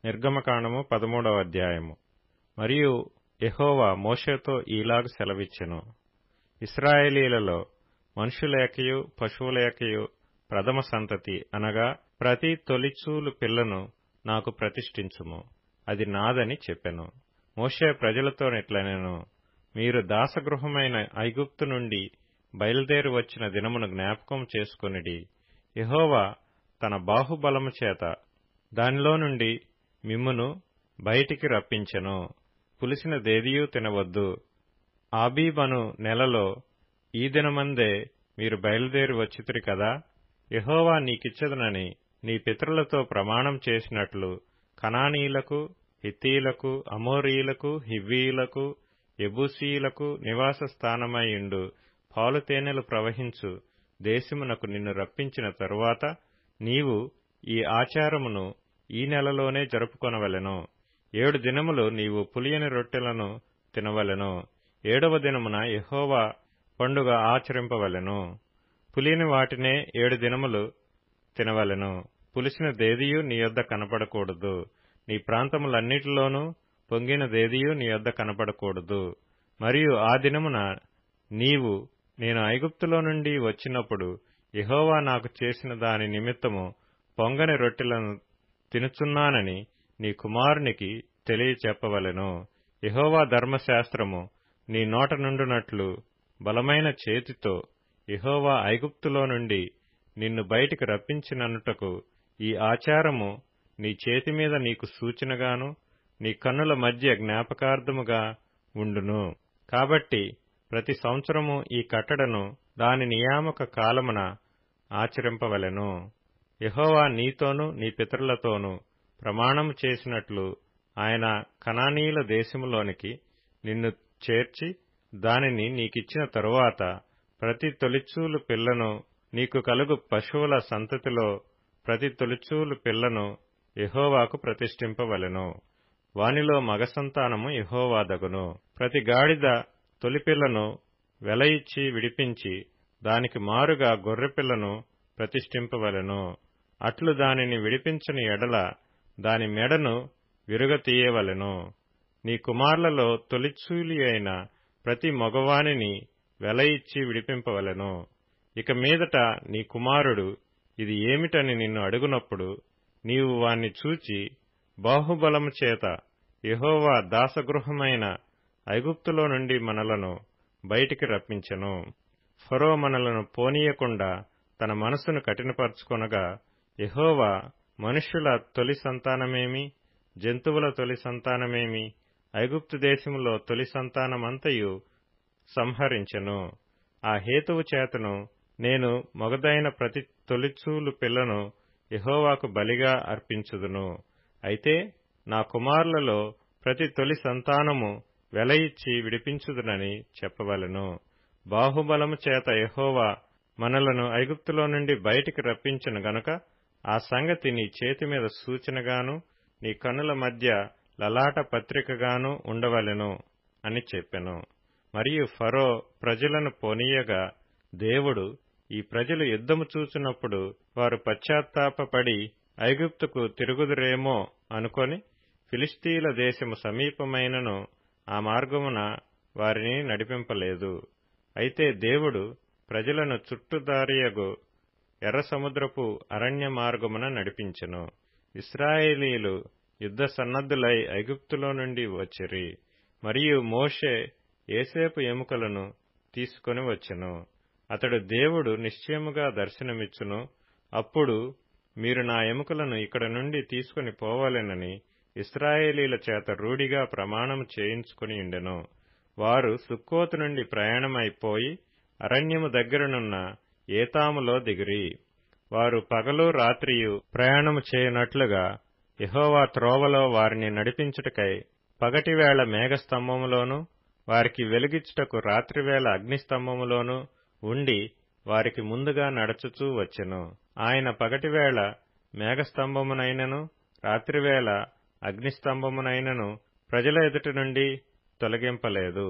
నిర్గమకాండము 13వ అధ్యాయము. మరియు యెహోవా మోషేతో ఈలాగ సెలవిచ్చెను. ఇశ్రాయేలీయులలో మనుషులేకయు పశువులేకయు ప్రథమ సంతతి అనగా ప్రతి తొలిచూలు పిల్లను నాకు ప్రతిష్ఠించుము, అది నాదని చెప్పెను. మోషే ప్రజలతోనిట్లనెను, మీరు దాసగృహమైన ఐగుప్తు నుండి బయలుదేరి వచ్చిన దినమును జ్ఞాపకం చేసుకొనిడి. యెహోవా తన బాహుబలము చేత దానిలో నుండి మిమ్మును బయటికి రప్పించెను. పులిసిన దేదియూ తినవద్దు. ఆబీబను నెలలో ఈ దినమందే మీరు బయలుదేరి వచ్చితిరి కదా. యెహోవా నీకిచ్చెదనని నీ పితరులతో ప్రమాణం చేసినట్లు కనానీయులకు, హిత్తీయులకు, అమోరీయులకు, హివ్వీయులకు, యెబూసీయులకు నివాస స్థానమైయుండు పాలు తేనెలు ప్రవహించు దేశమునకు నిన్ను రప్పించిన తరువాత నీవు ఈ ఆచారమును ఈ నెలలోనే జరుపుకొనవలెను. 7 దినములు నీవు పులియని రొట్టెలను తినవలెను. 7వ దినమున యెహోవా పండుగ ఆచరింపవలెను. పులియని వాటినే 7 దినములు తినవలెను. పులిసిన దేదియు నీ యొద్ద కనపడకూడదు. నీ ప్రాంతములన్నిటిలోనూ పొంగిన దేదియు నీ యొద్ద కనపడకూడదు. మరియు ఆ దినమున నీవు నేను ఐగుప్తులో నుండి వచ్చినప్పుడు యెహోవా నాకు చేసిన దాని నిమిత్తము పొంగని రొట్టెలను తినుచున్నానని నీ కుమారునికి తెలియచెప్పవలెను. యెహోవా ధర్మశాస్త్రము నీ నోట నుండునట్లు బలమైన చేతితో యెహోవా ఐగుప్తులో నుండి నిన్ను బయటికి రప్పించిననుటకు ఈ ఆచారము నీ చేతి మీద నీకు సూచనగాను నీ కన్నుల మధ్య జ్ఞాపకార్థముగా ఉండును. కాబట్టి ప్రతి సంవత్సరము ఈ కట్టడను దాని నియామక కాలమున ఆచరింపవలెను. యెహోవా నీతోనూ నీ పితరులతోనూ ప్రమాణము చేసినట్లు ఆయన కనానీయుల దేశములోనికి నిన్ను చేర్చి దానిని నీకిచ్చిన తరువాత ప్రతి తొలిచూలు పిల్లను నీకు కలుగు పశువుల సంతతిలో ప్రతి తొలిచూలు పిల్లను యెహోవాకు ప్రతిష్ఠింపవలెను. వానిలో మగ సంతానము యెహోవాదగును. ప్రతి గాడిద తొలిపిల్లను వెల ఇచ్చి విడిపించి దానికి మారుగా గొర్రెపిల్లను ప్రతిష్ఠింపవలెను. అట్లు దానిని విడిపించని ఎడల దాని మెడను విరుగతీయవలెను. నీ కుమారులలో తొలిచూలి అయిన ప్రతి మగవానిని వెల ఇచ్చి విడిపింపవలెను. ఇక మీదట నీ కుమారుడు ఇది ఏమిటని నిన్ను అడుగునప్పుడు నీవు వాణ్ణి చూచి బాహుబలము చేత యెహోవా దాసగృహమైన ఐగుప్తులో నుండి మనలను బయటికి రప్పించెను. ఫరో మనలను పోనీయకుండా తన మనసును కఠినపరచుకొనగా యెహోవా మనుష్యుల తొలి సంతానమేమి, జంతువుల తొలి సంతానమేమి, ఐగుప్తు దేశములో తొలి సంతానమంతయు సంహరించెను. ఆ హేతువు చేతను నేను మొగదైన ప్రతి తొలిచూలు పిల్లను యెహోవాకు బలిగా అర్పించుదును. అయితే నా కుమారులలో ప్రతి తొలి సంతానము వెల ఇచ్చి విడిపించుదునని చెప్పవలెను. బాహుబలము చేత యెహోవా మనలను ఐగుప్తులో నుండి బయటికి రప్పించెను గనుక ఆ సంగతి నీ చేతి మీద సూచనగాను నీ కన్నుల మధ్య లలాట పత్రికగాను ఉండవలెను అని చెప్పెను. మరియు ఫరో ప్రజలను పోనీయగా దేవుడు ఈ ప్రజలు యుద్ధము చూచునప్పుడు వారు పశ్చాత్తాపపడి ఐగుప్తుకు తిరుగుదురేమో అనుకొని ఫిలిష్తీయుల దేశము సమీపమైనను ఆ మార్గమున వారిని నడిపింపలేదు. అయితే దేవుడు ప్రజలను చుట్టుదారియగు ఎర్ర సముద్రపు అరణ్య మార్గమున నడిపించెను. ఇశ్రాయేలీయులు యుద్ధ సన్నద్ధులై ఐగుప్తులో నుండి వచ్చిరి. మరియు మోషే యోసేపు ఎముకలను తీసుకొని వచ్చెను. అతడు దేవుడు నిశ్చయముగా దర్శనమిచ్చును. అప్పుడు మీరు నా ఎముకలను ఇక్కడ నుండి తీసుకొని పోవాలెనని ఇశ్రాయేలీల చేత రూఢిగా ప్రమాణం చేయించుకుని ఉండెను. వారు సుక్కోతు నుండి ప్రయాణమైపోయి అరణ్యము దగ్గరనున్న ఏతాములో దిగిరి. వారు పగలు రాత్రియు ప్రయాణము చేయనట్లుగా యెహోవా త్రోవలో వారిని నడిపించుటకై పగటివేళ మేఘస్తంభములోను వారికి వెలుగిచ్చుటకు రాత్రివేళ అగ్నిస్తంభములోను ఉండి వారికి ముందుగా నడచుచూ వచ్చెను. ఆయన పగటివేళ మేఘస్తంభమునైనను రాత్రివేళ అగ్నిస్తంభమునైనను ప్రజల ఎదుట నుండి తొలగింపలేదు.